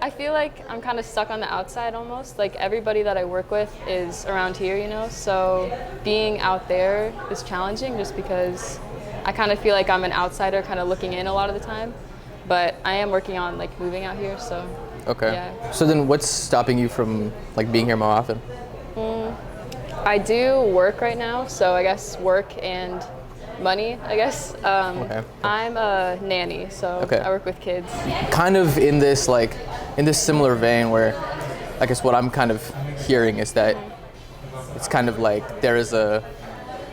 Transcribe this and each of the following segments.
I feel like I'm kind of stuck on the outside almost. Like everybody that I work with is around here, you know, so being out there is challenging just because I kind of feel like I'm an outsider kind of looking in a lot of the time. But I am working on like moving out here, so Okay. yeah. So then what's stopping you from like being here more often? I do work right now, so I guess work and money, I guess. Okay. I'm a nanny, so Okay. I work with kids. Kind of in this similar vein where I guess what I'm kind of hearing is that it's kind of like there is a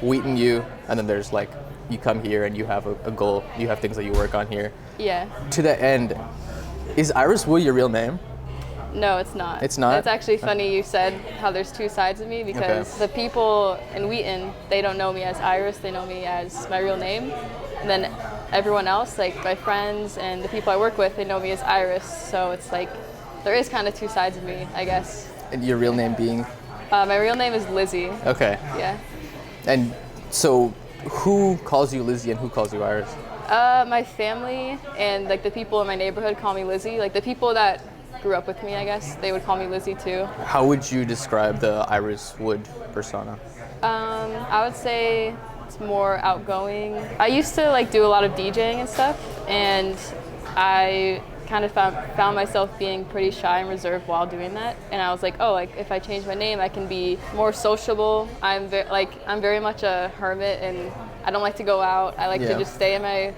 Wheaton U, and then there's like you come here and you have a goal, you have things that you work on here. Yeah. To that end, is Iris Wu your real name? No, it's not. It's not? It's actually funny you said how there's two sides of me because Okay. the people in Wheaton, they don't know me as Iris, they know me as my real name. And then everyone else, like my friends and the people I work with, they know me as Iris. So it's like, there is kind of two sides of me, I guess. And your real name being? My real name is Lizzie. Okay. Yeah. And so who calls you Lizzie and who calls you Iris? My family and like the people in my neighborhood call me Lizzie. Like the people that grew up with me, I guess, they would call me Lizzie too. How would you describe the Iris Wood persona? I would say it's more outgoing. I used to like do a lot of DJing and stuff, and I kind of found myself being pretty shy and reserved while doing that. And I was like, oh, like if I change my name, I can be more sociable. I'm very much a hermit, and I don't like to go out. I like to just stay in my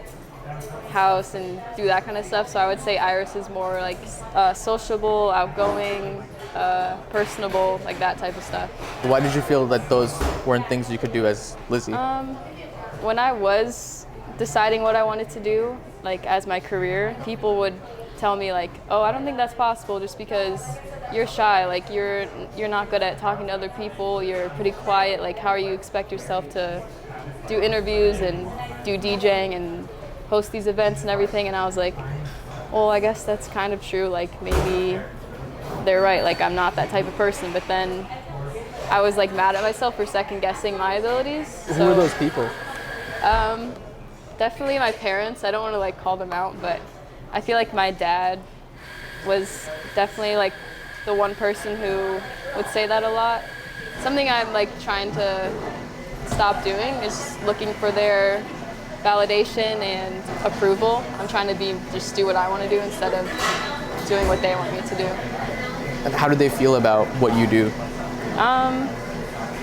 house and do that kind of stuff. So I would say Iris is more like sociable, outgoing, personable, like that type of stuff. Why did you feel that those weren't things you could do as Lizzie? When I was deciding what I wanted to do, like as my career, people would tell me like, oh, I don't think that's possible just because you're shy, like you're not good at talking to other people, you're pretty quiet, like how are you expect yourself to do interviews and do DJing and host these events and everything? And I was like, well, I guess that's kind of true, like maybe they're right, like I'm not that type of person. But then I was like mad at myself for second guessing my abilities. Who were those people? Definitely my parents. I don't want to like call them out, but I feel like my dad was definitely like the one person who would say that a lot. Something I'm like trying to stop doing is looking for their validation and approval. I'm trying to just do what I want to do instead of doing what they want me to do. And how do they feel about what you do?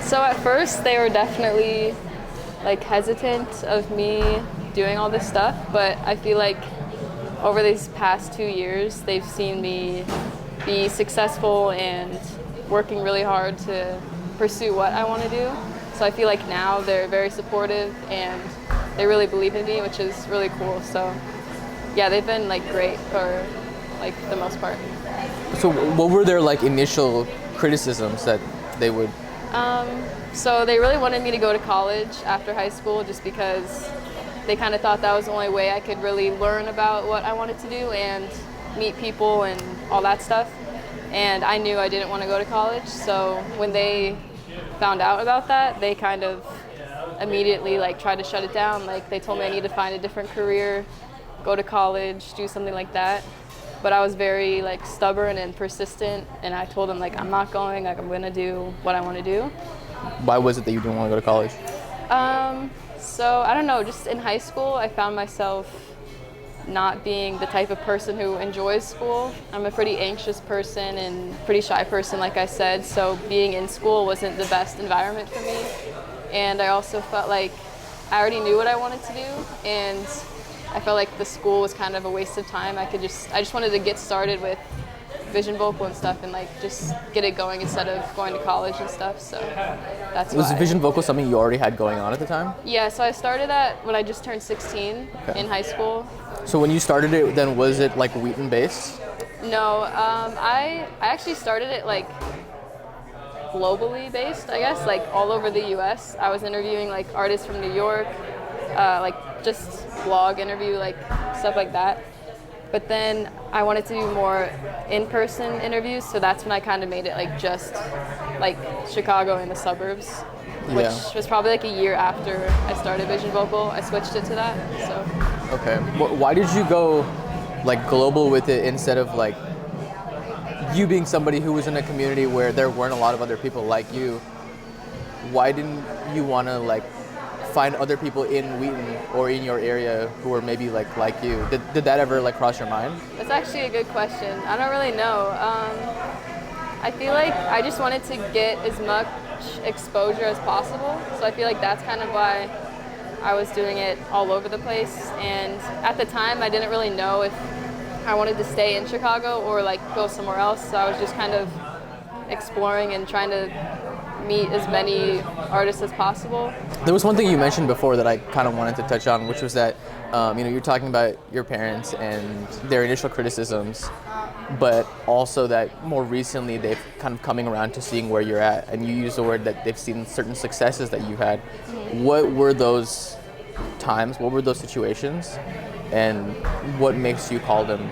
So at first they were definitely like hesitant of me doing all this stuff, but I feel like over these past 2 years they've seen me be successful and working really hard to pursue what I want to do. So I feel like now they're very supportive and they really believe in me, which is really cool. So yeah, they've been like great for like the most part. So what were their like initial criticisms that they would? So they really wanted me to go to college after high school just because they kind of thought that was the only way I could really learn about what I wanted to do and meet people and all that stuff. And I knew I didn't want to go to college, so when they found out about that, they kind of immediately like tried to shut it down. Like they told me I need to find a different career, go to college, do something like that. But I was very like stubborn and persistent, and I told them like I'm not going, like I'm gonna do what I want to do. Why was it that you didn't want to go to college? So I don't know, just in high school I found myself not being the type of person who enjoys school. I'm a pretty anxious person and pretty shy person, like I said, so being in school wasn't the best environment for me. And I also felt like I already knew what I wanted to do, and I felt like the school was kind of a waste of time. I just wanted to get started with vision vocal and stuff and like just get it going instead of going to college and stuff, so that's why. Was vision vocal something you already had going on at the time? Yeah, so I started that when I just turned 16 in high school. So when you started it, then was it like Wheaton based? No, I actually started it like globally based, I guess, like all over the US. I was interviewing like artists from New York, like just blog interview, like stuff like that. But then I wanted to do more in-person interviews, so that's when I kind of made it like just like Chicago and the suburbs, which was probably like a year after I started Vision Vocal. I switched it to that, so. Okay. Why did you go like global with it instead of like you being somebody who was in a community where there weren't a lot of other people like you, why didn't you want to like find other people in Wheaton or in your area who were maybe like you? Did that ever like cross your mind? That's actually a good question. I don't really know. I feel like I just wanted to get as much exposure as possible. So I feel like that's kind of why I was doing it all over the place. And at the time, I didn't really know if I wanted to stay in Chicago or like go somewhere else. So I was just kind of exploring and trying to meet as many artists as possible. There was one thing you mentioned before that I kind of wanted to touch on, which was that you're talking about your parents and their initial criticisms, but also that more recently they've kind of coming around to seeing where you're at, and you use the word that they've seen certain successes that you've had. Mm-hmm. What were those times? What were those situations? And what makes you call them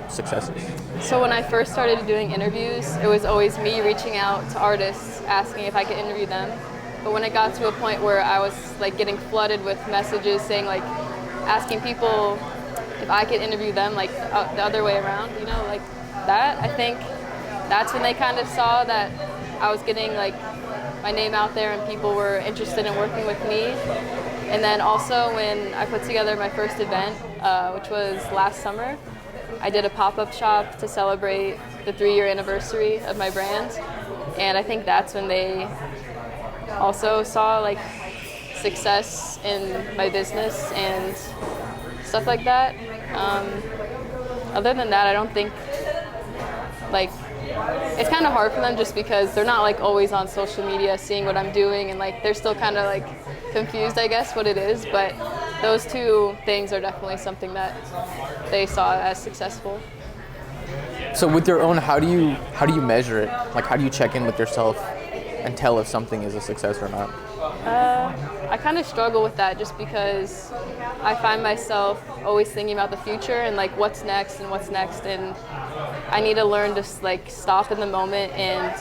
successes? So when I first started doing interviews, it was always me reaching out to artists asking if I could interview them. But when it got to a point where I was like getting flooded with messages saying like asking people if I could interview them, like the other way around, you know, like that, I think that's when they kind of saw that I was getting like my name out there and people were interested in working with me. And then also when I put together my first event, which was last summer, I did a pop-up shop to celebrate the 3-year anniversary of my brand. And I think that's when they also saw like success in my business and stuff like that. Other than that, I don't think like it's kind of hard for them just because they're not like always on social media seeing what I'm doing, and like they're still kind of like confused, I guess, what it is. But those two things are definitely something that they saw as successful. So with your own, how do you measure it? Like, how do you check in with yourself and tell if something is a success or not? I kind of struggle with that just because I find myself always thinking about the future and like what's next, and I need to learn to like stop in the moment and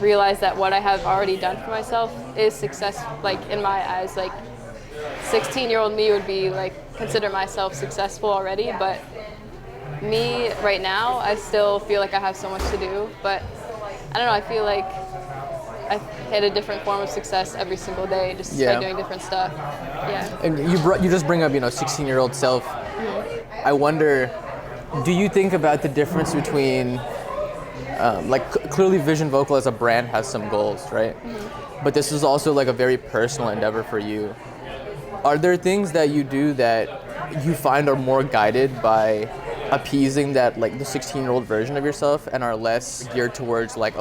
realize that what I have already done for myself is success. Like in my eyes, like 16-year-old me would be like consider myself successful already, but me right now, I still feel like I have so much to do. But I don't know, I feel like I hit a different form of success every single day just by doing different stuff. Yeah. And you just bring up 16-year-old self. Mm-hmm. I wonder, do you think about the difference between clearly Vision Vocal as a brand has some goals, right? Mm-hmm. But this is also like a very personal endeavor for you. Are there things that you do that you find are more guided by appeasing that like the 16-year-old version of yourself and are less geared towards like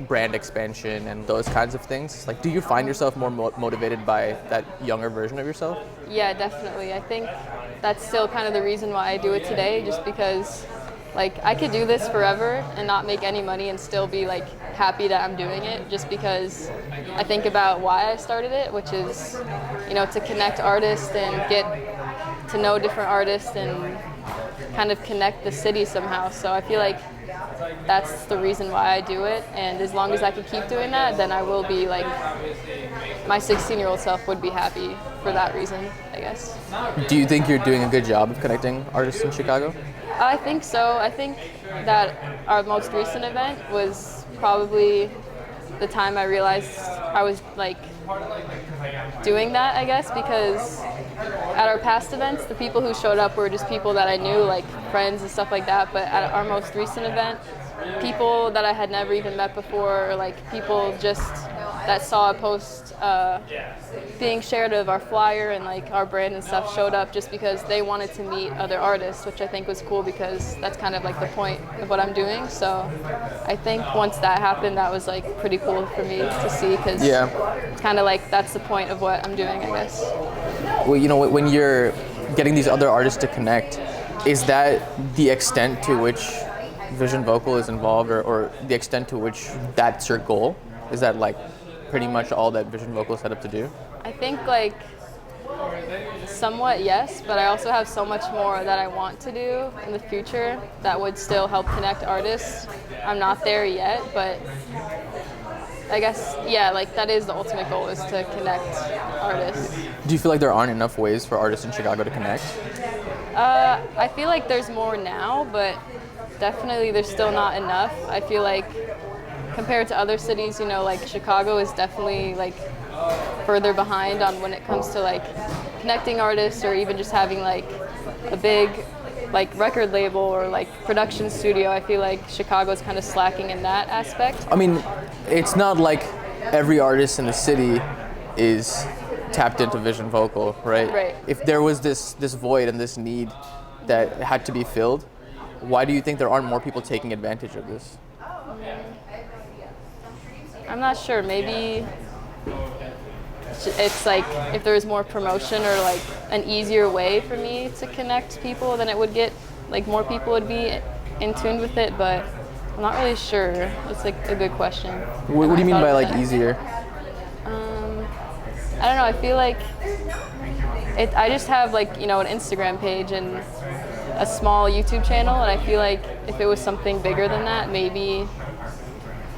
brand expansion and those kinds of things? Like, do you find yourself more motivated by that younger version of yourself? Yeah, definitely. I think that's still kind of the reason why I do it today, just because like I could do this forever and not make any money and still be like happy that I'm doing it, just because I think about why I started it, which is, to connect artists and get to know different artists and kind of connect the city somehow. So I feel like that's the reason why I do it, and as long as I can keep doing that, then I will be like, my 16-year-old self would be happy for that reason, I guess. Do you think you're doing a good job of connecting artists in Chicago? I think so. I think that our most recent event was probably the time I realized I was like doing that, I guess, because at our past events, the people who showed up were just people that I knew, like friends and stuff like that. But at our most recent event, people that I had never even met before, or like people just that saw a post being shared of our flyer and like our brand and stuff showed up just because they wanted to meet other artists, which I think was cool because that's kind of like the point of what I'm doing. So I think once that happened, that was like pretty cool for me to see, because it's kind of like that's the point of what I'm doing, I guess. Well, when you're getting these other artists to connect, is that the extent to which Vision Vocal is involved, or the extent to which that's your goal? Is that like pretty much all that Vision Vocal is set up to do? I think like somewhat yes, but I also have so much more that I want to do in the future that would still help connect artists. I'm not there yet, but I guess, like that is the ultimate goal, is to connect artists. Do you feel like there aren't enough ways for artists in Chicago to connect? I feel like there's more now, but definitely there's still not enough. I feel like compared to other cities, you know, like Chicago is definitely like further behind on when it comes to like connecting artists or even just having like a big like record label or like production studio. I feel like Chicago's kind of slacking in that aspect. I mean, it's not like every artist in the city is tapped into Vision Vocal, right? Right. If there was this void and this need that had to be filled, why do you think there aren't more people taking advantage of this? I'm not sure. Maybe it's like if there was more promotion or like an easier way for me to connect people, then it would get like more people would be in tune with it. But I'm not really sure. It's like a good question. What do you mean by like easier? I don't know. I feel like I just have like, you know, an Instagram page and a small YouTube channel, and I feel like if it was something bigger than that, maybe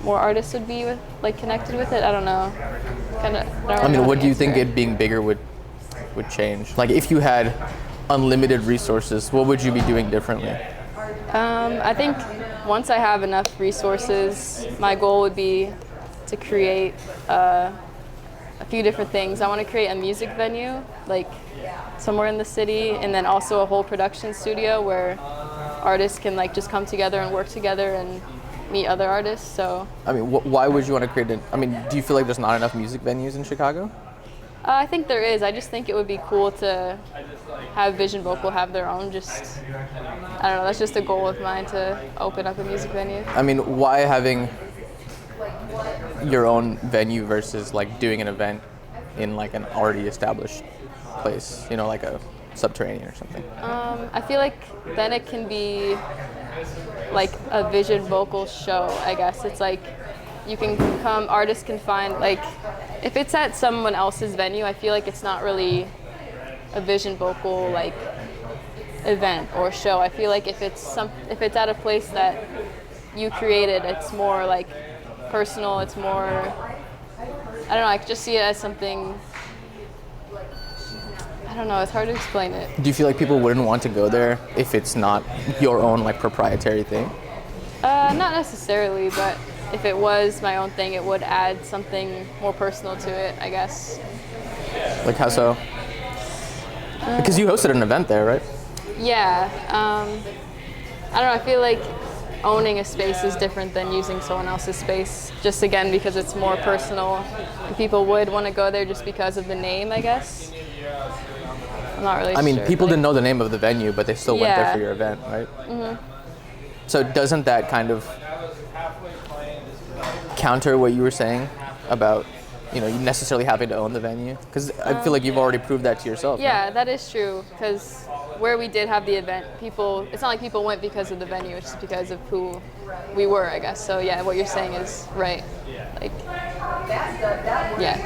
more artists would be like connected with it. I don't know. I mean, what do you think it being bigger would change? Like, if you had unlimited resources, what would you be doing differently? I think once I have enough resources, my goal would be to create a few different things. I want to create a music venue, like somewhere in the city, and then also a whole production studio where artists can like just come together and work together and meet other artists. So I mean, why would you want to create it? I mean, do you feel like there's not enough music venues in Chicago? I think there is. I just think it would be cool to have Vision Vocal have their own. Just, I don't know, that's just a goal of mine to open up a music venue. I mean, why having your own venue versus like doing an event in like an already established place, you know, like a Subterranean or something? I feel like then it can be like a Vision Vocal show, I guess. It's like you can come, artists can find, like, if it's at someone else's venue, I feel like it's not really a Vision Vocal like event or show. I feel like if it's at a place that you created, it's more like personal, it's more, I don't know, I could just see it as something, I don't know, it's hard to explain it. Do you feel like people wouldn't want to go there if it's not your own like proprietary thing? Not necessarily, but if it was my own thing, it would add something more personal to it, I guess. Like how so? Because you hosted an event there, right? Yeah. I don't know, I feel like owning a space is different than using someone else's space, just again because it's more personal and people would want to go there just because of the name, I guess. I'm not really sure. I mean, people didn't know the name of the venue, but they still went there Yeah. for your event, right? Mm-hmm. So doesn't that kind of counter what you were saying about, you know, you necessarily having to own the venue? Because I feel like you've already proved that to yourself. Yeah, right? that is true, because where we did have the event, it's not like people went because of the venue, it's just because of who we were, I guess. So yeah, what you're saying is right. Like, yeah.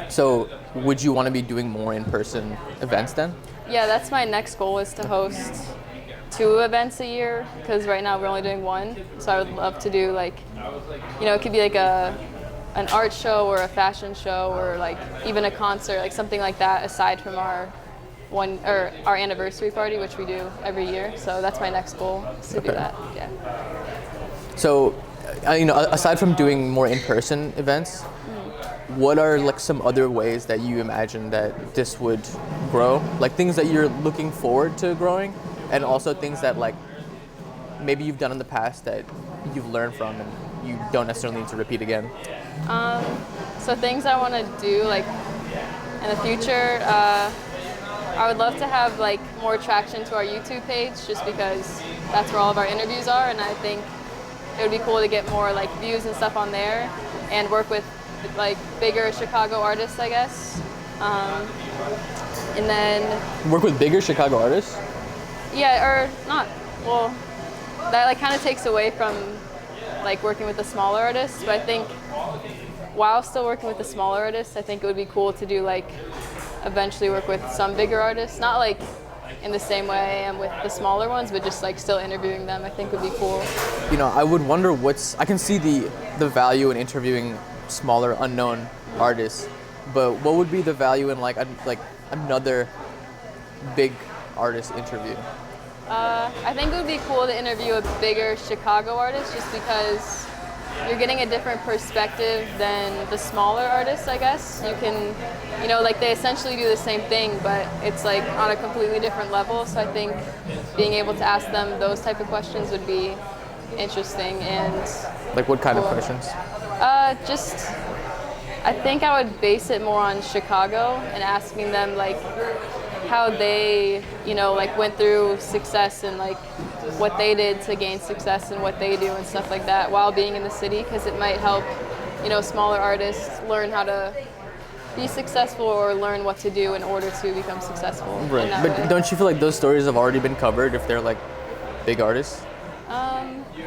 So would you want to be doing more in-person events then? Yeah, that's my next goal, is to host 2 events a year, because right now we're only doing 1. So I would love to do like, you know, it could be like an art show or a fashion show or like even a concert, like something like that, aside from our anniversary party, which we do every year. So that's my next goal, is to do that. Yeah. So, you know, aside from doing more in-person events, what are like some other ways that you imagine that this would grow? Like things that you're looking forward to growing, and also things that like maybe you've done in the past that you've learned from and you don't necessarily need to repeat again? So things I want to do like in the future, I would love to have like more traction to our YouTube page, just because that's where all of our interviews are, and I think it would be cool to get more like views and stuff on there and work with like bigger Chicago artists, I guess. And then Work with bigger Chicago artists? yeah, or not, well, that like kind of takes away from like working with the smaller artists, but I think while still working with the smaller artists, I think it would be cool to do like eventually work with some bigger artists, not like in the same way I am with the smaller ones, but just like still interviewing them, I think would be cool. You know, I would wonder I can see the value in interviewing smaller, unknown artists, but what would be the value in like another big artist interview? I think it would be cool to interview a bigger Chicago artist just because you're getting a different perspective than the smaller artists, I guess. You can, like they essentially do the same thing, but it's like on a completely different level. So I think being able to ask them those type of questions would be interesting and Like what kind cool. of questions? Just, I think I would base it more on Chicago and asking them like how they, like went through success and like what they did to gain success and what they do and stuff like that while being in the city, because it might help, smaller artists learn how to be successful or learn what to do in order to become successful. Right. In that But way. don't you feel like those stories have already been covered if they're like big artists?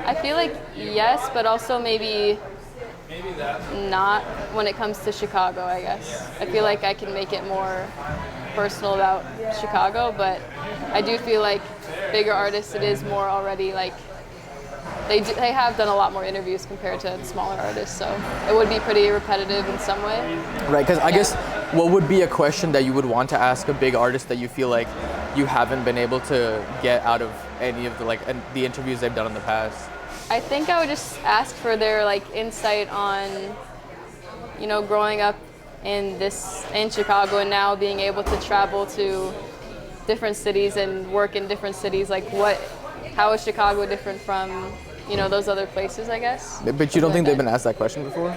I feel like yes, but also maybe not when it comes to Chicago, I guess. I feel like I can make it more personal about Chicago, but I do feel like bigger artists, it is more already like, they have done a lot more interviews compared to the smaller artists, so it would be pretty repetitive in some way. Right, because I Yeah. guess what would be a question that you would want to ask a big artist that you feel like you haven't been able to get out of any of the interviews they've done in the past? I think I would just ask for their like insight on, growing up in Chicago and now being able to travel to different cities and work in different cities. Like how is Chicago different from, those other places, I guess? But you don't think they've been asked that question before?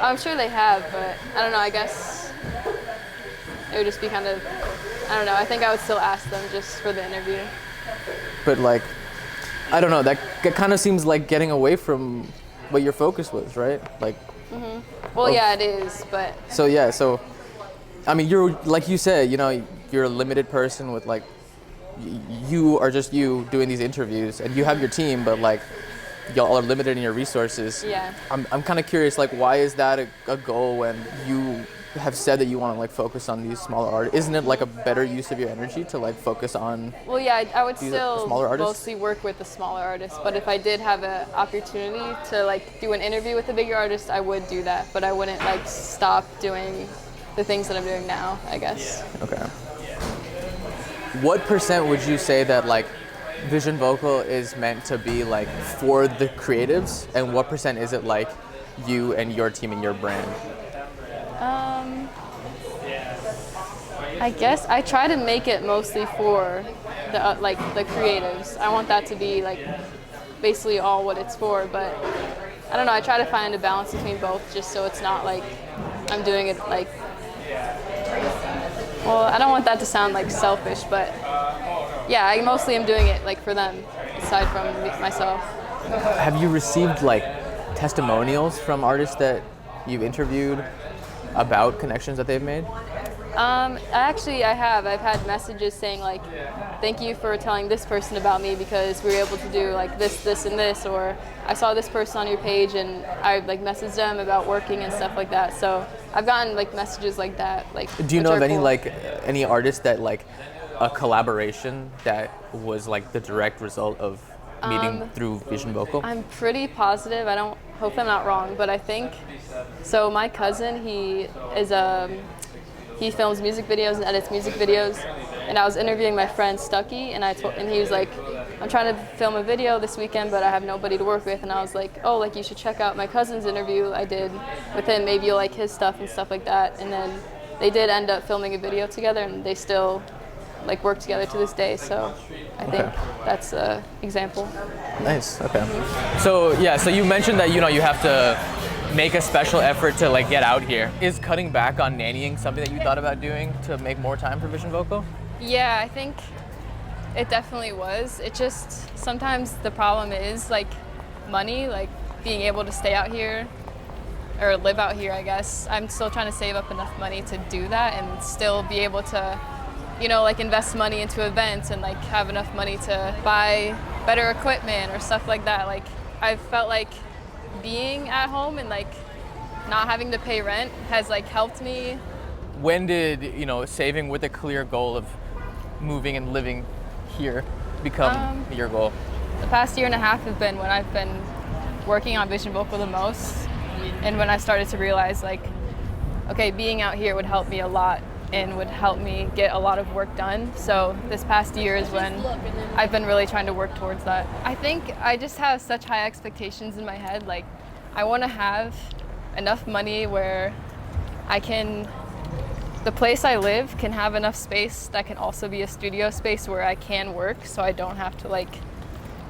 I'm sure they have, but I don't know, I guess it would just be kind of, I don't know, I think I would still ask them just for the interview. But like, I don't know, that kind of seems like getting away from what your focus was, right? Like, Well, yeah, it is, but so, I mean, you're, like you said, you're a limited person with like, you are just you doing these interviews and you have your team, but like, y'all are limited in your resources. yeah. I'm kind of curious, like, why is that a goal when you have said that you want to like focus on these smaller artists? Isn't it like a better use of your energy to like focus on? Well, yeah, I would These are still smaller artists? mostly work with the smaller artists, but if I did have an opportunity to like do an interview with a bigger artist, I would do that, but I wouldn't like stop doing the things that I'm doing now, I guess. Okay. What % would you say that like Vision Vocal is meant to be like for the creatives, and what % is it like you and your team and your brand? I guess I try to make it mostly for the the creatives. I want that to be like basically all what it's for, but I don't know, I try to find a balance between both just so it's not like I'm doing it like, well, I don't want that to sound like selfish, but yeah, I mostly am doing it like for them aside from myself. Have you received like testimonials from artists that you've interviewed about connections that they've made? I have. I've had messages saying like, thank you for telling this person about me because we were able to do like this, and this, or I saw this person on your page and I like messaged them about working and stuff like that. So I've gotten like messages like that. Like, Do you know which of are any cool. like any artist that like a collaboration that was like the direct result of meeting through Vision Vocal? I'm pretty positive. I don't hope I'm not wrong, but I think so. My cousin, he films music videos and edits music videos, and I was interviewing my friend Stucky, and and he was like, I'm trying to film a video this weekend, but I have nobody to work with, and I was like, oh, like you should check out my cousin's interview I did with him. Maybe you'll like his stuff and stuff like that. And then they did end up filming a video together, and they still like work together to this day. So I think that's an example. Nice. Okay. So yeah, so you mentioned that you have to make a special effort to like get out here. Is cutting back on nannying something that you thought about doing to make more time for Vision Vocal? Yeah, I think it definitely was. It just sometimes the problem is like money, like being able to stay out here or live out here, I guess. I'm still trying to save up enough money to do that and still be able to, like invest money into events and like have enough money to buy better equipment or stuff like that. Like I felt like being at home and like not having to pay rent has like helped me. When did saving with a clear goal of moving and living here become your goal? The past year and a half have been when I've been working on Vision Vocal the most, and when I started to realize like, okay, being out here would help me a lot and would help me get a lot of work done. So this past year is when I've been really trying to work towards that. I think I just have such high expectations in my head. Like, I want to have enough money where the place I live can have enough space that can also be a studio space where I can work, so I don't have to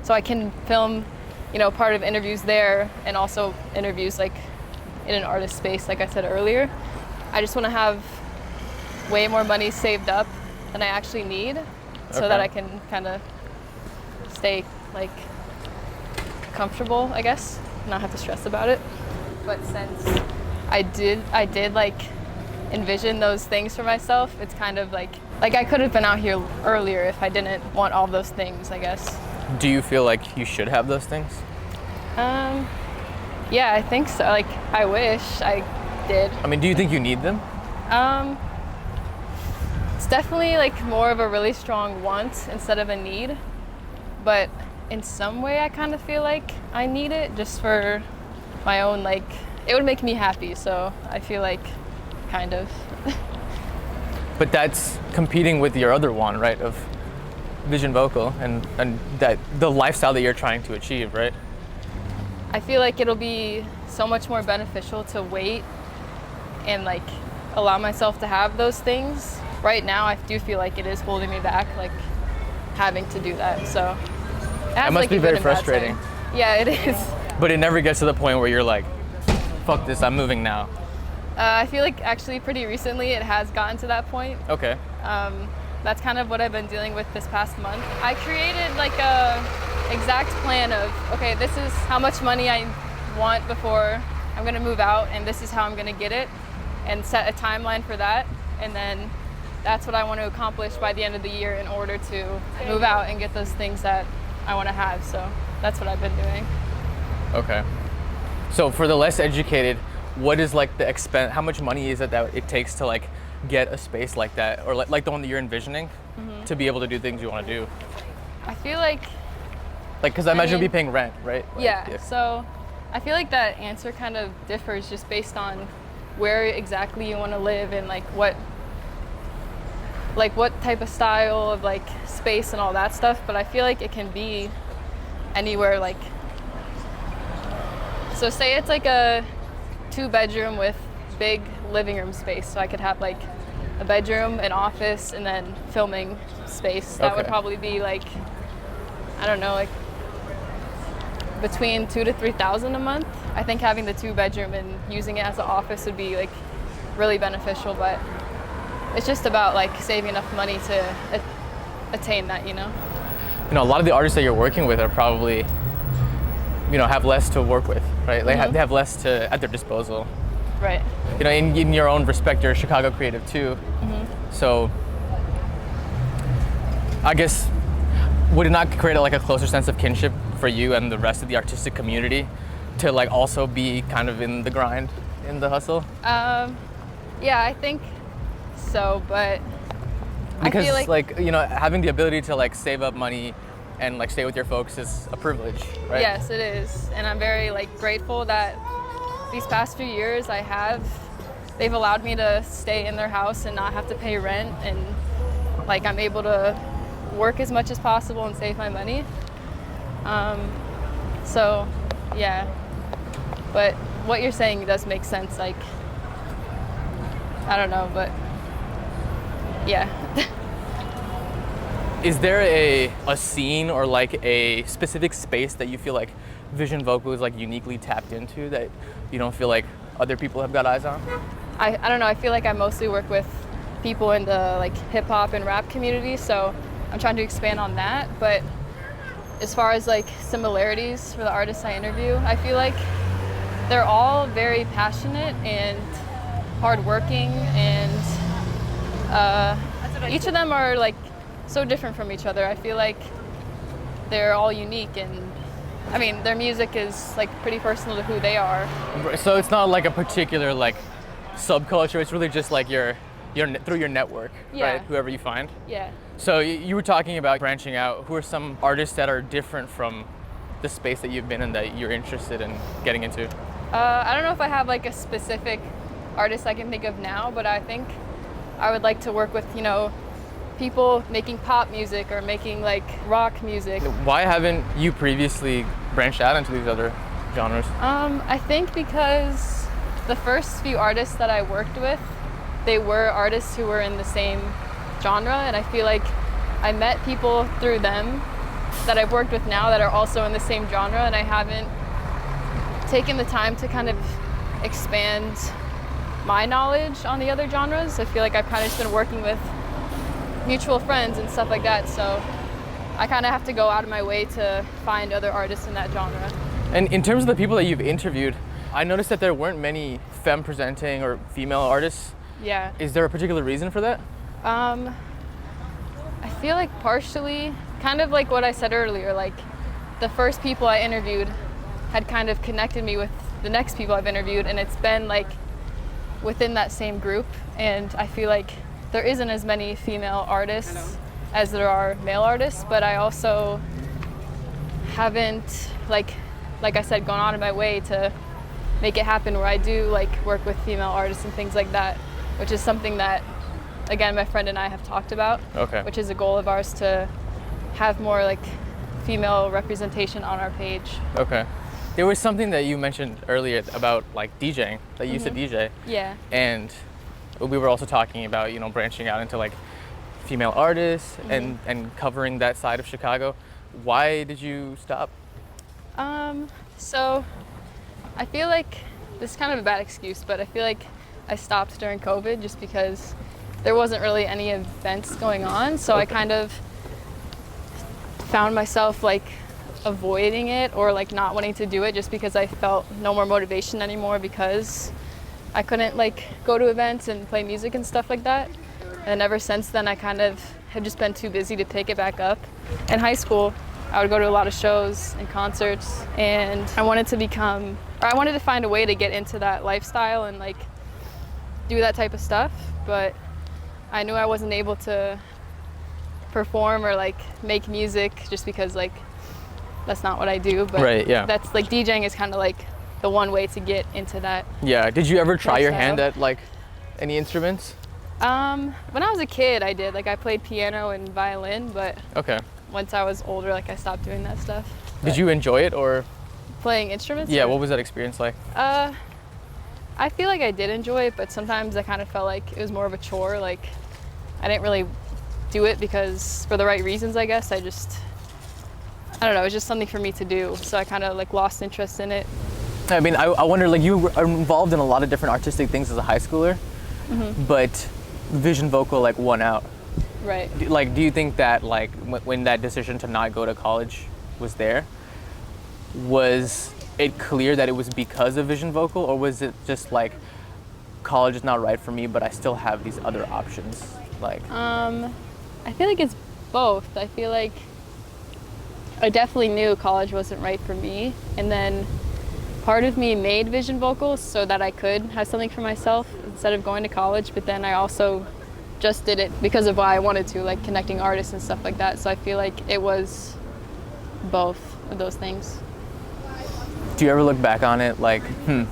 so I can film, part of interviews there and also interviews like in an artist space, like I said earlier. I just want to have way more money saved up than I actually need, so that I can kind of stay like comfortable, I guess, not have to stress about it. But since I did like envision those things for myself, it's kind of like I could have been out here earlier if I didn't want all those things, I guess. Do you feel like you should have those things? Yeah, I think so. Like, I wish I did. I mean, do you think you need them? It's definitely like more of a really strong want instead of a need, but in some way I kind of feel like I need it just for my own, it would make me happy, so I feel like kind of. But that's competing with your other one, right, of Vision Vocal and that the lifestyle that you're trying to achieve, right? I feel like it'll be so much more beneficial to wait and allow myself to have those things. Right now I do feel like it is holding me back, having to do that, so it must be very frustrating. Yeah, it is. But it never gets to the point where you're like, fuck this, I'm moving now. I feel like actually pretty recently it has gotten to that point. Okay. That's kind of what I've been dealing with this past month. I created a exact plan of, okay, this is how much money I want before I'm gonna move out, and this is how I'm gonna get it, and set a timeline for that, and then that's what I want to accomplish by the end of the year in order to move out and get those things that I want to have. So that's what I've been doing. Okay. So for the less educated, what is the expense? How much money is it that it takes to get a space like that, or like the one that you're envisioning, to be able to do things you want to do? I feel like because I imagine you'll be paying rent, right? Yeah. So I feel like that answer kind of differs just based on where exactly you want to live and what type of style of space and all that stuff. But I feel like it can be anywhere. So say it's a 2-bedroom with big living room space, so I could have a bedroom, an office, and then filming space. That would probably be I don't know, between $2,000 to $3,000 a month. I think having the 2-bedroom and using it as an office would be really beneficial, but it's just about saving enough money to attain that, A lot of the artists that you're working with are probably, have less to work with, right? They have less at their disposal. Right. In your own respect, you're a Chicago creative too. So I guess, would it not create a closer sense of kinship for you and the rest of the artistic community to also be kind of in the grind, in the hustle? Yeah, I think so, but because I feel having the ability to save up money and stay with your folks is a privilege, right? Yes, it is, and I'm very grateful that these past few years they've allowed me to stay in their house and not have to pay rent, and I'm able to work as much as possible and save my money. So yeah, but what you're saying does make sense. I don't know, but yeah. Is there a scene or a specific space that you feel like Vision Vocal is uniquely tapped into that you don't feel like other people have got eyes on? I don't know, I feel like I mostly work with people in the hip hop and rap community, so I'm trying to expand on that. But as far as similarities for the artists I interview, I feel like they're all very passionate and hardworking, and each of them are so different from each other. I feel like they're all unique, and I mean their music is pretty personal to who they are. So it's not a particular subculture. It's really just your through your network, right? Whoever you find. Yeah. So you were talking about branching out. Who are some artists that are different from the space that you've been in that you're interested in getting into? I don't know if I have a specific artist I can think of now, but I think I would like to work with, people making pop music or making like rock music. Why haven't you previously branched out into these other genres? I think because the first few artists that I worked with, they were artists who were in the same genre, and I feel like I met people through them that I've worked with now that are also in the same genre, and I haven't taken the time to kind of expand my knowledge on the other genres. I feel like I've kind of just been working with mutual friends and stuff like that, so I kind of have to go out of my way to find other artists in that genre. And in terms of the people that you've interviewed, I noticed that there weren't many femme presenting or female artists. Yeah. Is there a particular reason for that? I feel like partially, kind of like what I said earlier, like the first people I interviewed had kind of connected me with the next people I've interviewed, and it's been like within that same group, and I feel like there isn't as many female artists as there are male artists, but I also haven't, like I said, gone out of my way to make it happen where I do like work with female artists and things like that, which is something that, again, my friend and I have talked about. Okay. Which is a goal of ours, to have more like female representation on our page. Okay. There was something that you mentioned earlier about like DJing, that you used to DJ. Yeah. And we were also talking about, branching out into like female artists and covering that side of Chicago. Why did you stop? So I feel like this is kind of a bad excuse, but I feel like I stopped during COVID just because there wasn't really any events going on. So I kind of found myself like avoiding it or like not wanting to do it just because I felt no more motivation anymore, because I couldn't like go to events and play music and stuff like that. And ever since then, I kind of have just been too busy to pick it back up. In high school, I would go to a lot of shows and concerts, and I wanted to find a way to get into that lifestyle and like do that type of stuff, but I knew I wasn't able to perform or like make music just because like that's not what I do. But right, yeah. That's like DJing is kind of like the one way to get into that. Yeah. Did you ever try your lifestyle. hand at like any instruments? When I was a kid, I did. Like I played piano and violin, but Okay. once I was older, like I stopped doing that stuff. Did you enjoy it, or? Playing instruments? Yeah. Or? What was that experience like? I feel like I did enjoy it, but sometimes I kind of felt like it was more of a chore. Like I didn't really do it because for the right reasons, I guess. I don't know, it was just something for me to do. So I kind of like lost interest in it. I mean, I wonder, like, you were involved in a lot of different artistic things as a high schooler, but Vision Vocal like won out. Right. Do you think that like when that decision to not go to college was there, was it clear that it was because of Vision Vocal, or was it just like college is not right for me, but I still have these other options? Like, I feel like it's both. I feel like I definitely knew college wasn't right for me, and then part of me made Vision Vocals so that I could have something for myself instead of going to college, but then I also just did it because of why I wanted to, like connecting artists and stuff like that. So I feel like it was both of those things. do you ever look back on it like,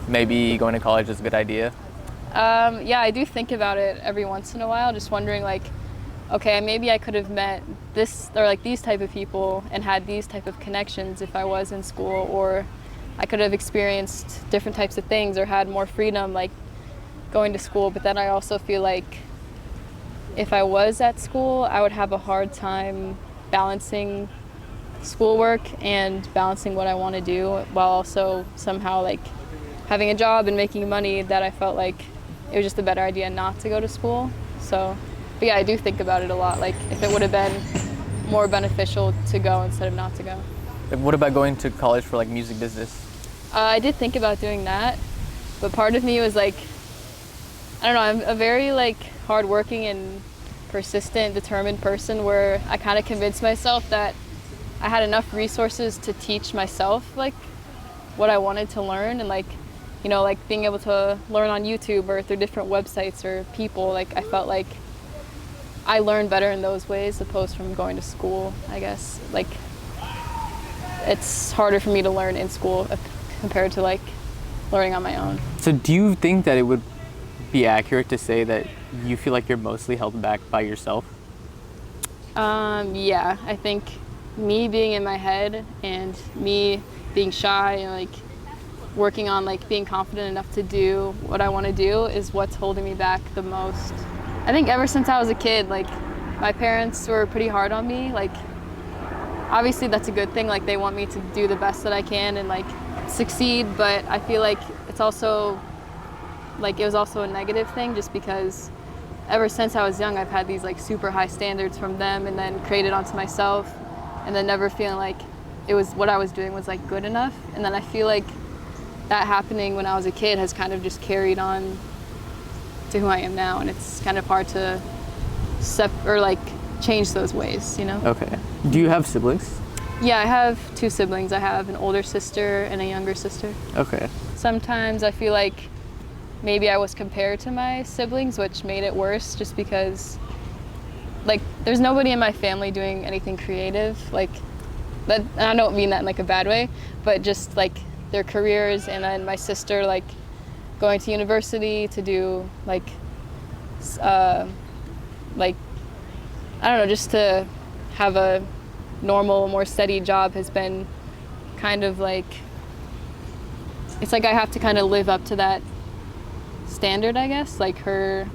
maybe going to college is a good idea? Yeah, I do think about it every once in a while, just wondering like, okay, maybe I could have met this or like these type of people and had these type of connections if I was in school, or I could have experienced different types of things or had more freedom like going to school. But then I also feel like if I was at school, I would have a hard time balancing schoolwork and balancing what I want to do while also somehow like having a job and making money, that I felt like it was just a better idea not to go to school. So, but yeah, I do think about it a lot, like if it would have been more beneficial to go instead of not to go. What about going to college for like music business? I did think about doing that, but part of me was like, I don't know, I'm a very like hardworking and persistent, determined person where I kind of convinced myself that I had enough resources to teach myself like what I wanted to learn, and like, you know, like being able to learn on YouTube or through different websites or people, like I felt like I learned better in those ways opposed from going to school, I guess. Like it's harder for me to learn in school compared to like learning on my own. So do you think that it would be accurate to say that you feel like you're mostly held back by yourself? Yeah, I think me being in my head and me being shy and like working on like being confident enough to do what I want to do is what's holding me back the most. I think ever since I was a kid, like my parents were pretty hard on me. Like obviously that's a good thing. Like they want me to do the best that I can and like succeed, but I feel like it's also like it was also a negative thing just because ever since I was young I've had these like super high standards from them and then created onto myself and then never feeling like it was what I was doing was like good enough. And then I feel like that happening when I was a kid has kind of just carried on to who I am now, and it's kind of hard to change those ways, you know? Okay. Do you have siblings? Yeah, I have 2 siblings. I have an older sister and a younger sister. Okay. Sometimes I feel like maybe I was compared to my siblings, which made it worse just because like there's nobody in my family doing anything creative. Like that, and I don't mean that in like a bad way, but just like their careers, and then my sister like going to university to do like I don't know, just to have a normal, more steady job has been kind of like, it's like I have to kind of live up to that standard, I guess, like her,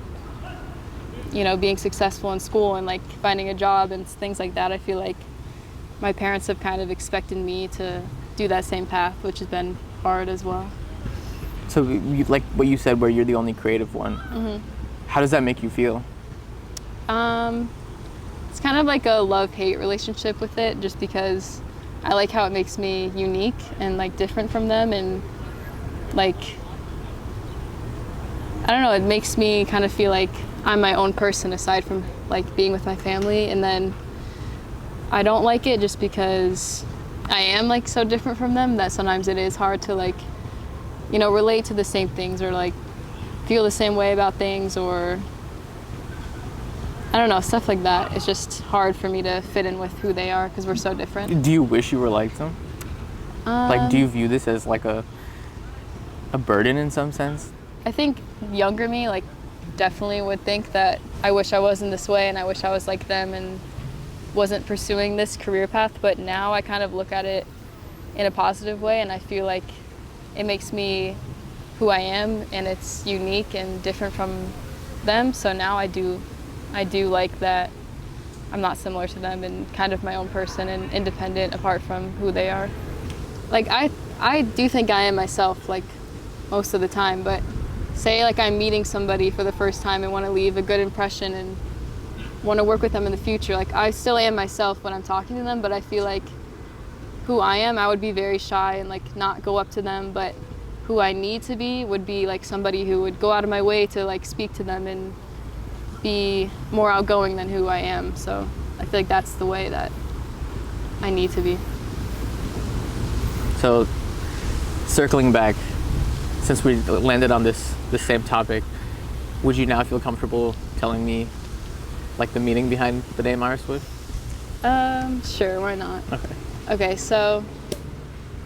you know, being successful in school and like finding a job and things like that. I feel like my parents have kind of expected me to do that same path, which has been hard as well. So you, like what you said, where you're the only creative one, how does that make you feel? It's kind of like a love-hate relationship with it, just because I like how it makes me unique and like different from them, and like I don't know, it makes me kind of feel like I'm my own person aside from like being with my family. And then I don't like it just because I am like so different from them that sometimes it is hard to like, you know, relate to the same things or like feel the same way about things, or I don't know, stuff like that. It's just hard for me to fit in with who they are because we're so different. Do you wish you were like them? Like, do you view this as like a burden in some sense? I think younger me like definitely would think that I wish I wasn't this way and I wish I was like them and wasn't pursuing this career path. But now I kind of look at it in a positive way, and I feel like it makes me who I am, and it's unique and different from them. So now I do like that I'm not similar to them and kind of my own person and independent apart from who they are. Like I do think I am myself like most of the time, but say like I'm meeting somebody for the first time and want to leave a good impression and want to work with them in the future, like I still am myself when I'm talking to them, but I feel like who I am, I would be very shy and like not go up to them, but who I need to be would be like somebody who would go out of my way to like speak to them and be more outgoing than who I am. So I feel like that's the way that I need to be. So circling back, since we landed on this same topic, would you now feel comfortable telling me like the meaning behind the name Iris Wood? Sure, why not? Okay. So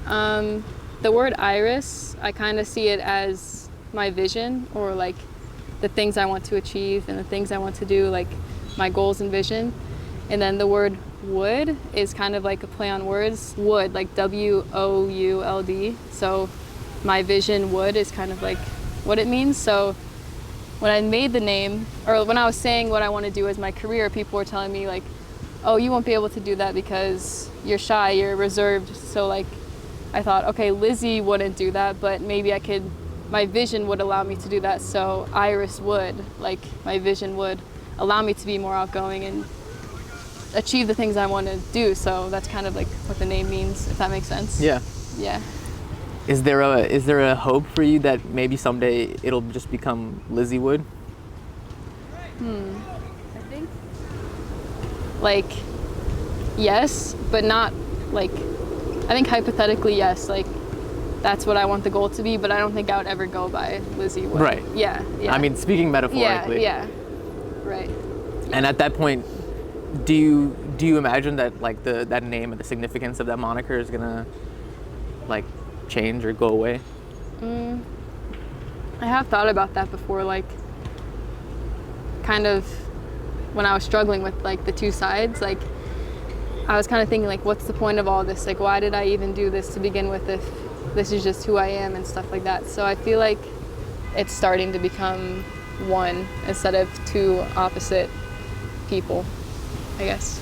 the word iris, I kind of see it as my vision, or like the things I want to achieve and the things I want to do, like my goals and vision. And then the word wood is kind of like a play on words. Wood, like W-O-U-L-D. So my vision wood is kind of like what it means. So when I made the name, or when I was saying what I want to do as my career, people were telling me like, oh, you won't be able to do that because you're shy, you're reserved. So like I thought, okay, Lizzie wouldn't do that, but maybe I could, my vision would allow me to do that. So Iris would, like my vision would allow me to be more outgoing and achieve the things I want to do. So that's kind of like what the name means, if that makes sense. Yeah. Yeah. Is there a hope for you that maybe someday it'll just become Lizzie Wood? I think like yes, but not like, I think hypothetically yes, like that's what I want the goal to be, but I don't think I would ever go by Lizzie Wood. Right. Yeah. I mean, speaking metaphorically. Yeah. Right. And at that point, do you imagine that like that name and the significance of that moniker is gonna like change or go away? I have thought about that before. Like kind of when I was struggling with like the two sides, like I was kind of thinking like, what's the point of all this? Like, why did I even do this to begin with if this is just who I am and stuff like that? So I feel like it's starting to become one instead of two opposite people, I guess.